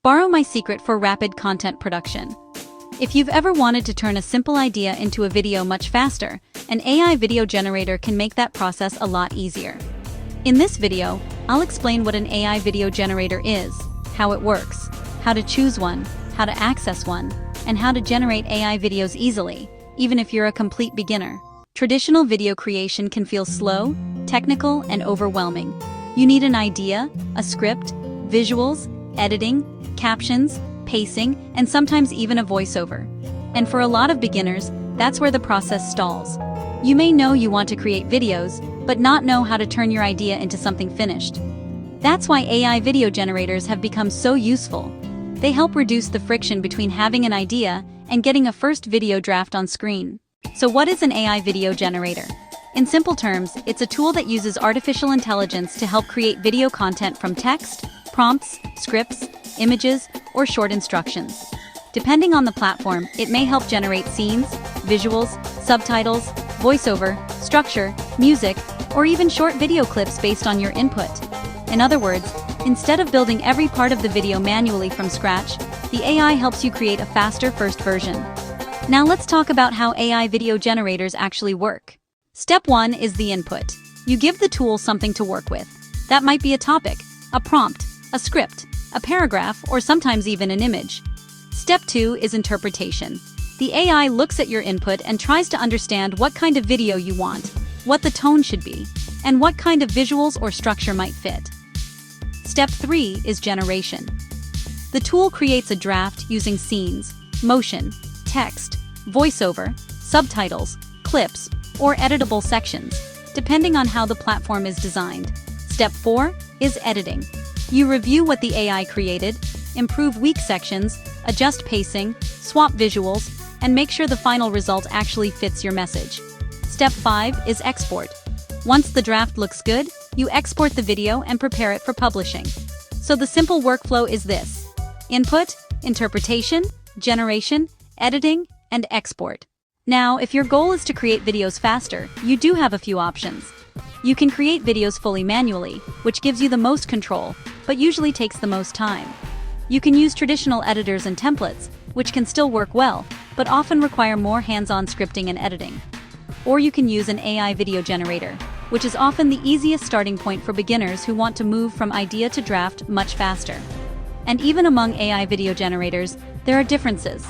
Borrow my secret for rapid content production. If you've ever wanted to turn a simple idea into a video much faster, an AI video generator can make that process a lot easier. In this video, I'll explain what an AI video generator is, how it works, how to choose one, how to access one, and how to generate AI videos easily, even if you're a complete beginner. Traditional video creation can feel slow, technical, and overwhelming. You need an idea, a script, visuals, editing, captions, pacing, and sometimes even a voiceover. And for a lot of beginners, that's where the process stalls. You may know you want to create videos, but not know how to turn your idea into something finished. That's why AI video generators have become so useful. They help reduce the friction between having an idea and getting a first video draft on screen. So what is an AI video generator? In simple terms, it's a tool that uses artificial intelligence to help create video content from text, prompts, scripts, images, or short instructions. Depending on the platform, it may help generate scenes, visuals, subtitles, voiceover, structure, music, or even short video clips based on your input. In other words, instead of building every part of the video manually from scratch, the AI helps you create a faster first version. Now let's talk about how AI video generators actually work. Step 1 is the input. You give the tool something to work with. That might be a topic, a prompt, a script, a paragraph, or sometimes even an image. Step 2 is interpretation. The AI looks at your input and tries to understand what kind of video you want, what the tone should be, and what kind of visuals or structure might fit. Step 3 is generation. The tool creates a draft using scenes, motion, text, voiceover, subtitles, clips, or editable sections, depending on how the platform is designed. Step 4 is editing. You review what the AI created, improve weak sections, adjust pacing, swap visuals, and make sure the final result actually fits your message. Step 5 is export. Once the draft looks good, you export the video and prepare it for publishing. So the simple workflow is this: input, interpretation, generation, editing, and export. Now, if your goal is to create videos faster, you do have a few options. You can create videos fully manually, which gives you the most control, but usually takes the most time. You can use traditional editors and templates, which can still work well, but often require more hands-on scripting and editing. Or you can use an AI video generator, which is often the easiest starting point for beginners who want to move from idea to draft much faster. And even among AI video generators, there are differences.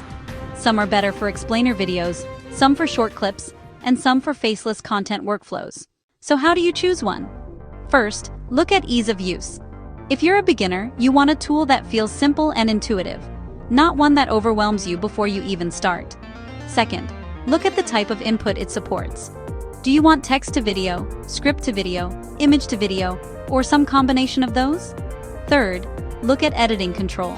Some are better for explainer videos, some for short clips, and some for faceless content workflows. So how do you choose one? First, look at ease of use. If you're a beginner, you want a tool that feels simple and intuitive, not one that overwhelms you before you even start. Second, look at the type of input it supports. Do you want text to video, script to video, image to video, or some combination of those? Third, look at editing control.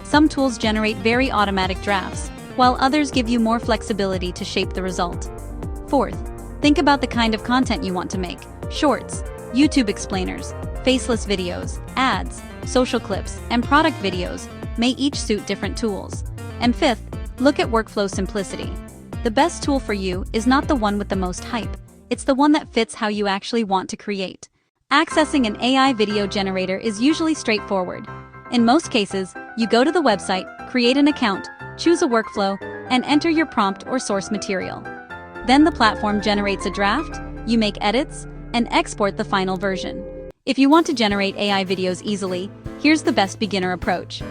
Some tools generate very automatic drafts, while others give you more flexibility to shape the result. Fourth, think about the kind of content you want to make. Shorts, YouTube explainers, faceless videos, ads, social clips, and product videos may each suit different tools. And fifth, look at workflow simplicity. The best tool for you is not the one with the most hype, it's the one that fits how you actually want to create. Accessing an AI video generator is usually straightforward. In most cases, you go to the website, create an account, choose a workflow, and enter your prompt or source material. Then the platform generates a draft, you make edits, and export the final version. If you want to generate AI videos easily, here's the best beginner approach.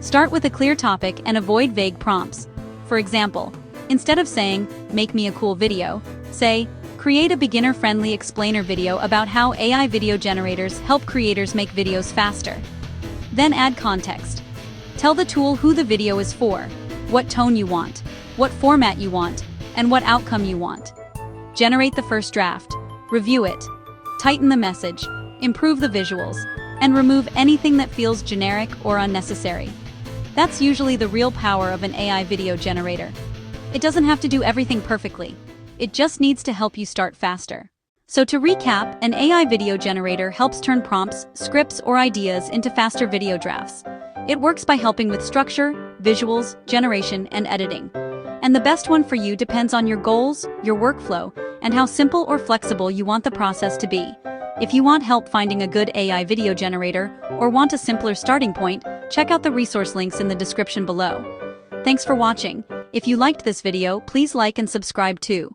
Start with a clear topic and avoid vague prompts. For example, instead of saying, "Make me a cool video," say, "Create a beginner-friendly explainer video about how AI video generators help creators make videos faster." Then add context. Tell the tool who the video is for, what tone you want, what format you want, and what outcome you want. Generate the first draft, review it, tighten the message, improve the visuals, and remove anything that feels generic or unnecessary. That's usually the real power of an AI video generator. It doesn't have to do everything perfectly. It just needs to help you start faster. So to recap, an AI video generator helps turn prompts, scripts, or ideas into faster video drafts. It works by helping with structure, visuals, generation, and editing. And the best one for you depends on your goals, your workflow, and how simple or flexible you want the process to be. If you want help finding a good AI video generator or want a simpler starting point, Check out the resource links in the description below. Thanks for watching. If you liked this video, please like and subscribe too.